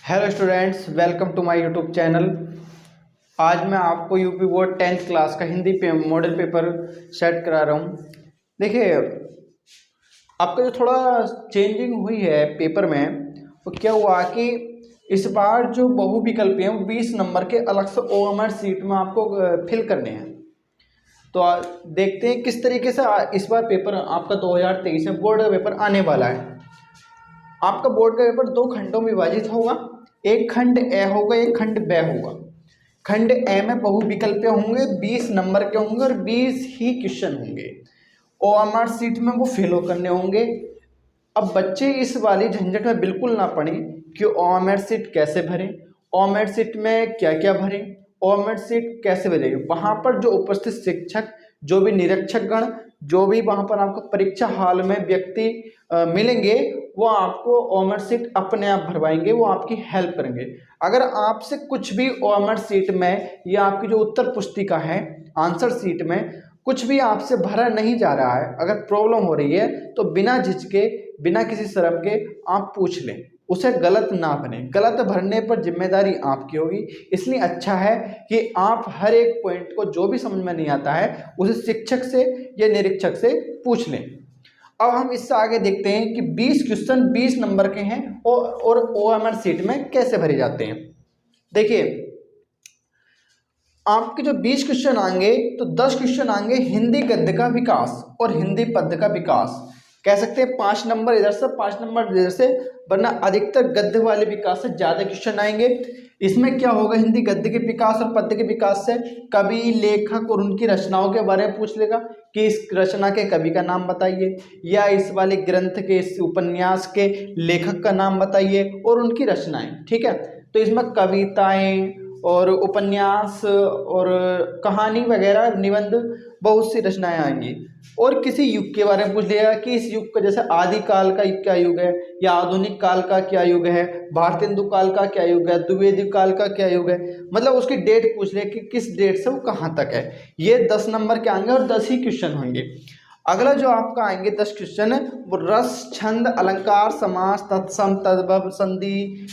Hello students, welcome to my YouTube channel. आज मैं आपको यूपी बोर्ड 10th क्लास का हिंदी मॉडल पेपर सेट करा रहा हूँ। देखिए, आपका जो थोड़ा चेंजिंग हुई है पेपर में, वो क्या हुआ कि इस बार जो बहुविकल्पी हैं वो 20 नंबर के अलग से ओएमआर सीट में आपको फिल करने हैं। तो देखते हैं किस तरीके से इस बार पेपर आपका 2023 में बोर्ड का पेपर आने वाला है। आपका बोर्ड का पेपर 2 खंडों में विभाजित होगा। एक खंड ए होगा, एक खंड ब होगा। खंड ए में बहुविकल्प होंगे, 20 नंबर के होंगे और 20 ही क्वेश्चन होंगे। ओएमआर सीट में वो फिल करने होंगे। अब बच्चे इस वाली झंझट में बिल्कुल ना पड़े कि ओएमआर सीट कैसे भरें, ओएमआर सीट में क्या क्या भरें, ओएमआर सीट कैसे भरेंगे। वहाँ पर जो उपस्थित शिक्षक, जो भी निरीक्षक गण, जो भी वहाँ पर आपको परीक्षा हॉल में व्यक्ति मिलेंगे, वो आपको ओएमआर सीट अपने आप भरवाएंगे, वो आपकी हेल्प करेंगे। अगर आपसे कुछ भी ओएमआर सीट में या आपकी जो उत्तर पुस्तिका है आंसर सीट में कुछ भी आपसे भरा नहीं जा रहा है, अगर प्रॉब्लम हो रही है, तो बिना झिझके, बिना किसी शर्म के आप पूछ लें, उसे गलत ना भरें। गलत भरने पर जिम्मेदारी आपकी होगी। इसलिए अच्छा है कि आप हर एक पॉइंट को जो भी समझ में नहीं आता है उसे शिक्षक से या निरीक्षक से पूछ लें। अब हम इससे आगे देखते हैं कि 20 क्वेश्चन 20 नंबर के हैं और ओएमआर सीट में कैसे भरे जाते हैं। देखिए, आपके जो 20 क्वेश्चन आएंगे तो 10 क्वेश्चन आएंगे हिंदी गद्य का विकास और हिंदी पद्य का विकास। कह सकते हैं 5 नंबर इधर से 5 नंबर इधर से, वरना अधिकतर गद्य वाले विकास से ज़्यादा क्वेश्चन आएंगे। इसमें क्या होगा, हिंदी गद्य के विकास और पद्य के विकास से कवि, लेखक और उनकी रचनाओं के बारे में पूछ लेगा कि इस रचना के कवि का नाम बताइए, या इस वाले ग्रंथ के, इस उपन्यास के लेखक का नाम बताइए और उनकी रचनाएं। ठीक है, तो इसमें कविताएं और उपन्यास और कहानी वगैरह, निबंध, बहुत सी रचनाएं आएंगी। और किसी युग के बारे में पूछ लिया कि इस युग का, जैसे आदिकाल का क्या युग है, या आधुनिक काल का क्या युग है, भारतेंदु काल का क्या युग है, द्विवेदी काल का क्या युग है, मतलब उसकी डेट पूछ लिया कि किस डेट से वो कहाँ तक है। ये 10 नंबर के आएंगे और 10 ही क्वेश्चन होंगे। अगला जो आपका आएंगे 10 क्वेश्चन, वो रस, छंद, अलंकार, समास, तत्सम, तद्भव, संधि,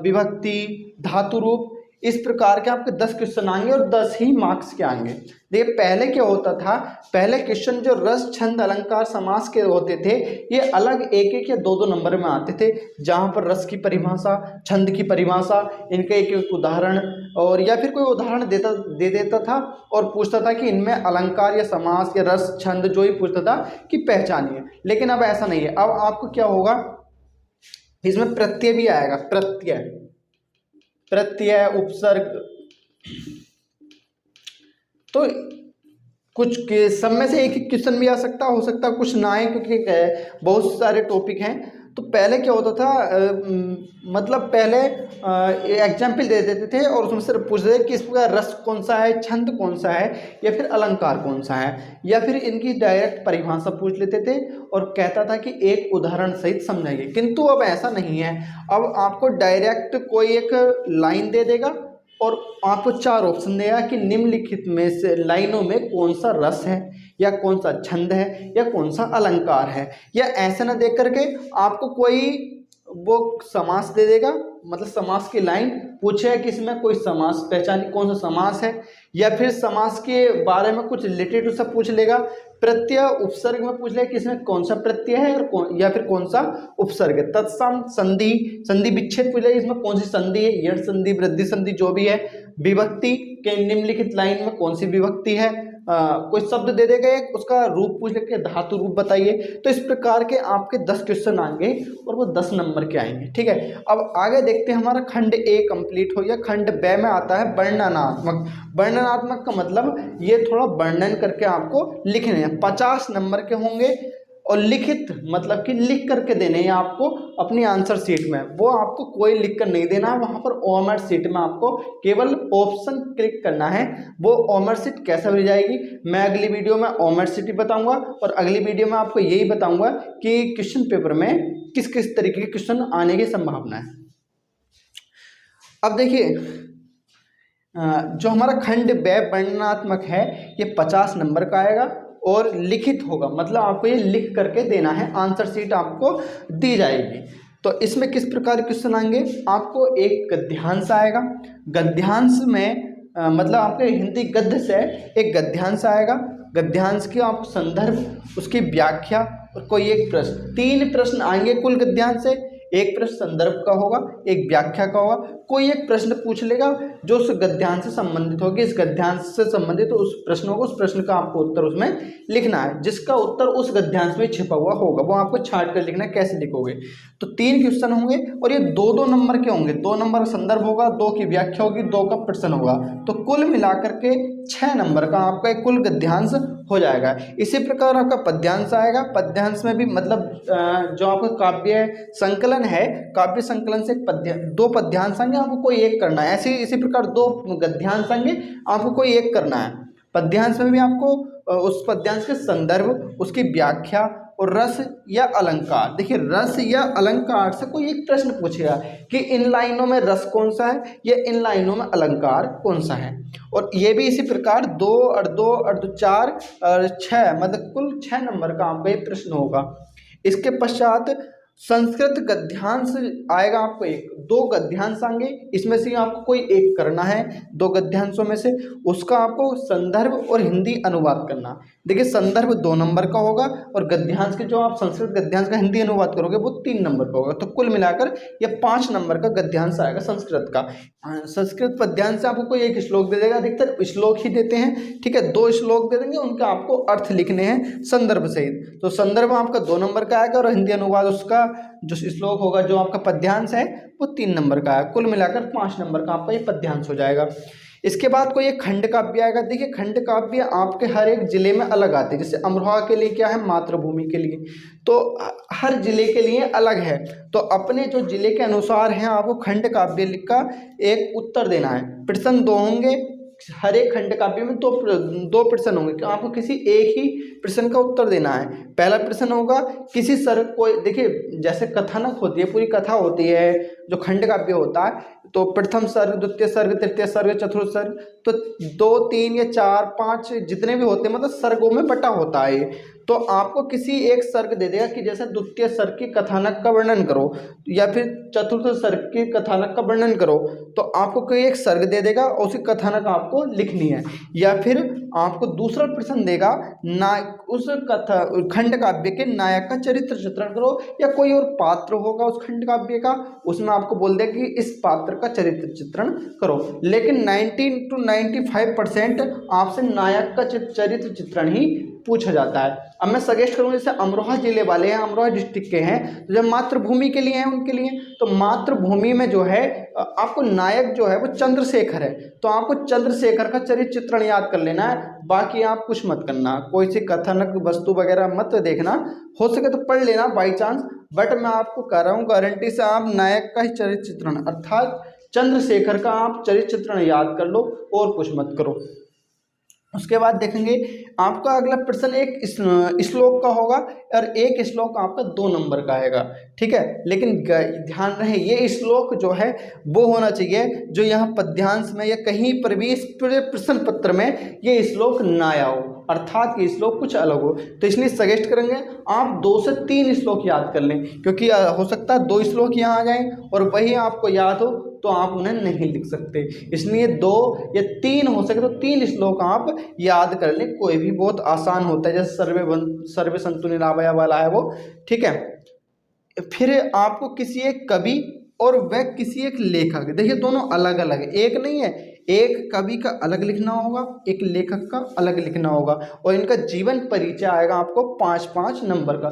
विभक्ति, धातु रूप, इस प्रकार के आपके 10 क्वेश्चन आएंगे और 10 ही मार्क्स के आएंगे। देखिए, पहले क्या होता था, पहले क्वेश्चन जो रस, छंद, अलंकार, समास के होते थे, ये अलग एक एक या दो दो नंबर में आते थे, जहां पर रस की परिभाषा, छंद की परिभाषा, इनके एक एक उदाहरण, और या फिर कोई उदाहरण दे देता था और पूछता था कि इनमें अलंकार या समास या रस, छंद, जो ही पूछता था कि पहचानिए। लेकिन अब ऐसा नहीं है। अब आपको क्या होगा, इसमें प्रत्यय भी आएगा, प्रत्यय, उपसर्ग। तो कुछ के सब में से एक ही क्वेश्चन भी आ सकता, हो सकता कुछ ना आए, क्योंकि बहुत सारे टॉपिक हैं। तो पहले क्या होता था, मतलब पहले एग्जाम्पल दे देते थे और उसमें से पूछ रहे कि इसका रस कौन सा है, छंद कौन सा है, या फिर अलंकार कौन सा है, या फिर इनकी डायरेक्ट परिभाषा पूछ लेते थे और कहता था कि एक उदाहरण सहित समझाइए। किंतु अब ऐसा नहीं है। अब आपको डायरेक्ट कोई एक लाइन दे देगा और आपको 4 ऑप्शन देगा कि निम्नलिखित में से लाइनों में कौन सा रस है, या कौन सा छंद है, या कौन सा अलंकार है। या ऐसे ना देख करके आपको कोई वो समास दे देगा, मतलब समास की लाइन पूछे कि इसमें कोई समास पहचानिए, कौन सा समास है, या फिर समास के बारे में कुछ रिलेटेड उससे पूछ लेगा। प्रत्यय, उपसर्ग में पूछ लेगा कि इसमें कौन सा प्रत्यय है और या फिर कौन सा उपसर्ग है। तत्सम, संधि, संधि विच्छेद पूछ लेगा, इसमें कौन सी संधि है, यण संधि, वृद्धि संधि, जो भी है। विभक्ति के निम्नलिखित लाइन में कौन सी विभक्ति है, कोई शब्द दे देगा, एक उसका रूप पूछ लेके धातु रूप बताइए। तो इस प्रकार के आपके 10 क्वेश्चन आएंगे और वो 10 नंबर के आएंगे। ठीक है, अब आगे देखते हैं। हमारा खंड ए कंप्लीट हो गया। खंड ब में आता है वर्णनात्मक। वर्णनात्मक का मतलब ये थोड़ा वर्णन करके आपको लिखने हैं। 50 नंबर के होंगे और लिखित मतलब कि लिख करके देने हैं आपको अपनी आंसर सीट में। वो आपको कोई लिख कर नहीं देना है, वहाँ पर ओएमआर सीट में आपको केवल ऑप्शन क्लिक करना है। वो ओएमआर सीट कैसे भरी जाएगी, मैं अगली वीडियो में ओएमआर सीट बताऊंगा, और अगली वीडियो में आपको यही बताऊंगा कि क्वेश्चन पेपर में किस किस तरीके के क्वेश्चन आने की संभावना है। अब देखिए, जो हमारा खंड ब वर्णनात्मक है, ये 50 नंबर का आएगा और लिखित होगा, मतलब आपको ये लिख करके देना है, आंसर शीट आपको दी जाएगी। तो इसमें किस प्रकार के क्वेश्चन आएंगे, आपको एक गद्यांश आएगा, गद्यांश में मतलब आपके हिंदी गद्य से एक गद्यांश आएगा, गद्यांश की आपको संदर्भ, उसकी व्याख्या और कोई एक प्रश्न, 3 प्रश्न आएंगे कुल गद्यांश से। एक प्रश्न संदर्भ का होगा, एक व्याख्या का होगा, कोई एक प्रश्न पूछ लेगा जो उस गद्यांश से संबंधित होगी, इस गद्यांश से संबंधित उस प्रश्नों को, उस प्रश्न का आपको उत्तर उसमें लिखना है, जिसका उत्तर उस गद्यांश में छिपा हुआ होगा वो आपको छांट कर लिखना है। कैसे लिखोगे, तो 3 क्वेश्चन होंगे और ये 2-2 नंबर के होंगे, 2 नंबर का संदर्भ होगा, 2 की व्याख्या होगी, 2 का प्रश्न होगा, तो कुल मिलाकर के 6 नंबर का आपका एक कुल गद्यांश हो जाएगा। इसी प्रकार आपका पद्यांश आएगा, पद्यांश में भी मतलब जो आपका काव्य संकलन है, काव्य संकलन से 2 पद्यांश आएंगे, आपको कोई एक करना है। ऐसे इसी प्रकार 2 गद्यांश आएंगे, आपको कोई एक करना है। पद्यांश में भी आपको उस पद्यांश के संदर्भ, उसकी व्याख्या और रस या अलंकार। देखिए रस या अलंकार से कोई एक प्रश्न पूछेगा कि इन लाइनों में रस कौन सा है या इन लाइनों में अलंकार कौन सा है। और ये भी इसी प्रकार 2 और 2 और 2 4 और 6 मतलब कुल 6 नंबर का आपका ये प्रश्न होगा। इसके पश्चात संस्कृत गद्यांश आएगा, आपको 2 गद्यांश आएंगे, इसमें से आपको कोई एक करना है 2 गद्यांशों में से, उसका आपको संदर्भ और हिंदी अनुवाद करना। देखिए संदर्भ 2 नंबर का होगा और गद्यांश के जो आप संस्कृत गद्यांश का हिंदी अनुवाद करोगे वो 3 नंबर का होगा, तो कुल मिलाकर ये 5 नंबर का गद्यांश आएगा संस्कृत का। संस्कृत पद्यांश से आपको कोई एक श्लोक दे देगा, अधिकतर श्लोक ही देते हैं, ठीक है, 2 श्लोक दे देंगे, उनका आपको अर्थ लिखने हैं संदर्भ सहित। तो संदर्भ आपका 2 नंबर का आएगा और हिंदी अनुवाद उसका जो श्लोक होगा, जो आपका पद्यांश है वो 3 नंबर का है। कुल मिलाकर 5 नंबर का आपका ये पद्यांश हो जाएगा। इसके बाद कोई एक खंड काव्य आएगा। देखिए खंड काव्य आपके हर एक जिले में अलग आते हैं, जैसे अमरोहा के लिए क्या है, मातृभूमि के लिए, तो हर जिले के लिए अलग है, तो अपने जो जिले के अनुसार हैं आपको खंड काव्य का एक उत्तर देना है। प्रश्न 2 होंगे, हर एक खंड काव्य में 2 प्रश्न होंगे, कि आपको किसी एक ही प्रश्न का उत्तर देना है। पहला प्रश्न होगा किसी सर्ग, कोई देखिए जैसे कथानक होती है, पूरी कथा होती है, जो खंड काव्य होता है, तो प्रथम सर्ग, द्वितीय सर्ग, तृतीय सर्ग, चतुर्थ सर्ग, तो 2, 3 या 4, 5 जितने भी होते हैं मतलब सर्गों में बटा होता है। तो आपको किसी एक सर्ग दे देगा कि जैसे द्वितीय सर्ग की कथानक का वर्णन करो या फिर चतुर्थ सर्ग की कथानक का वर्णन करो, तो आपको कोई एक सर्ग दे देगा और उसी कथानक आपको लिखनी है। या फिर आपको दूसरा प्रश्न देगा ना, उस कथा खंड काव्य के नायक का चरित्र चित्रण करो, या कोई और पात्र होगा उस खंड काव्य का, उसमें आपको बोल दे कि इस पात्र का चरित्र चित्रण करो। लेकिन 90 to 95% आपसे नायक का चरित्र चित्रण ही पूछा जाता है। अब मैं सजेस्ट करूँगा, जैसे अमरोहा जिले वाले हैं, अमरोहा डिस्ट्रिक्ट के हैं, तो जब मातृभूमि के लिए हैं उनके लिए, तो मातृभूमि में जो है आपको नायक जो है वो चंद्रशेखर है, तो आपको चंद्रशेखर का चरित्र चित्रण याद कर लेना है, बाकी आप कुछ मत करना, कोई सी कथानक वस्तु वगैरह मत देखना, हो सके तो पढ़ लेना बाई चांस, बट मैं आपको कह रहा हूँ गारंटी से आप नायक का ही चरित्र चित्रण अर्थात चंद्रशेखर का आप चरित्र चित्रण याद कर लो और कुछ मत करो। उसके बाद देखेंगे आपका अगला प्रश्न एक श्लोक का होगा और एक श्लोक आपका 2 नंबर का आएगा, ठीक है। लेकिन ध्यान रहे ये श्लोक जो है वो होना चाहिए जो यहाँ पद्यांश में या कहीं पर भी इस प्रश्न पत्र में ये श्लोक ना आओ, अर्थात ये श्लोक कुछ अलग हो। तो इसलिए सजेस्ट करेंगे आप 2 से 3 श्लोक याद कर लें, क्योंकि हो सकता है 2 श्लोक यहाँ आ जाएं और वही आपको याद हो तो आप उन्हें नहीं लिख सकते, इसलिए 2 या 3 हो सके तो 3 श्लोक आप याद कर लें, कोई भी बहुत आसान होता है, जैसे सर्वे संतु निरामया वाला है वो, ठीक है। फिर आपको किसी एक कवि और वह किसी एक लेखक, देखिए दोनों अलग अलग है, एक नहीं है, एक कवि का अलग लिखना होगा, एक लेखक का अलग लिखना होगा, और इनका जीवन परिचय आएगा आपको 5-5 नंबर का।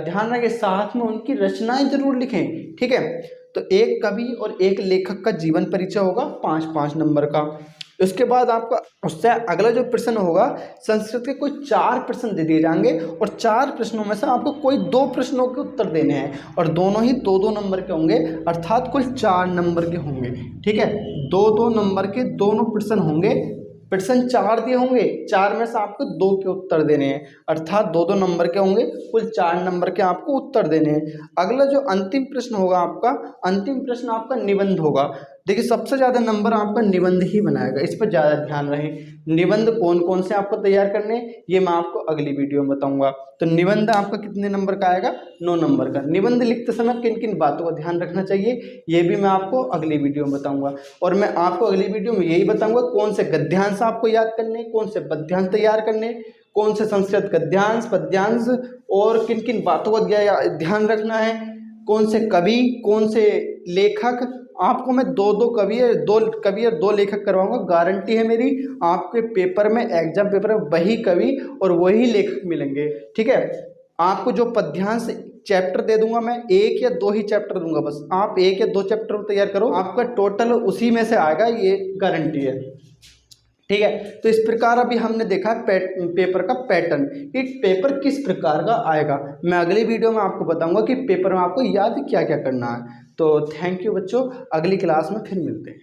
ध्यान रखें साथ में उनकी रचनाएं जरूर लिखें, ठीक है। तो एक कवि और एक लेखक का जीवन परिचय होगा 5-5 नंबर का। उसके बाद आपका उससे अगला जो प्रश्न होगा, संस्कृत के कोई 4 प्रश्न दे दिए जाएंगे और 4 प्रश्नों में से आपको कोई 2 प्रश्नों के उत्तर देने हैं और दोनों ही 2-2 नंबर के होंगे, अर्थात कुल 4 नंबर के होंगे, ठीक है। 2-2 नंबर के दोनों प्रश्न होंगे, प्रश्न 4 दिए होंगे, 4 में से आपको 2 के उत्तर देने हैं, अर्थात 2-2 नंबर के होंगे, कुल 4 नंबर के आपको उत्तर देने हैं। अगला जो अंतिम प्रश्न होगा आपका, अंतिम प्रश्न आपका निबंध होगा, देखिए सबसे ज़्यादा नंबर आपका निबंध ही बनाएगा, इस पर ज़्यादा ध्यान रहे। निबंध कौन कौन से आपको तैयार करने हैं ये मैं आपको अगली वीडियो में बताऊंगा। तो निबंध आपका कितने नंबर का आएगा, 9 नंबर का। निबंध लिखते समय किन किन बातों का ध्यान रखना चाहिए ये भी मैं आपको अगली वीडियो में बताऊंगा। और मैं आपको अगली वीडियो में यही बताऊंगा कौन से गद्यांश आपको याद करने, कौन से पद्यांश तैयार करने, कौन से संस्कृत गद्यांश पद्यांश, और किन किन बातों का ध्यान रखना है, कौन से कवि, कौन से लेखक। आपको मैं दो कवि और दो लेखक करवाऊंगा, गारंटी है मेरी। आपके पेपर में, एग्जाम पेपर में वही कवि और वही लेखक मिलेंगे, ठीक है। आपको जो पद्यांश चैप्टर दे दूंगा मैं, 1 या 2 ही चैप्टर दूंगा बस, आप 1 या 2 चैप्टर तैयार करो, आपका टोटल उसी में से आएगा, ये गारंटी है, ठीक है। तो इस प्रकार अभी हमने देखा पेपर का पैटर्न कि पेपर किस प्रकार का आएगा। मैं अगली वीडियो में आपको बताऊंगा कि पेपर में आपको याद क्या क्या करना है। तो थैंक यू बच्चों, अगली क्लास में फिर मिलते हैं।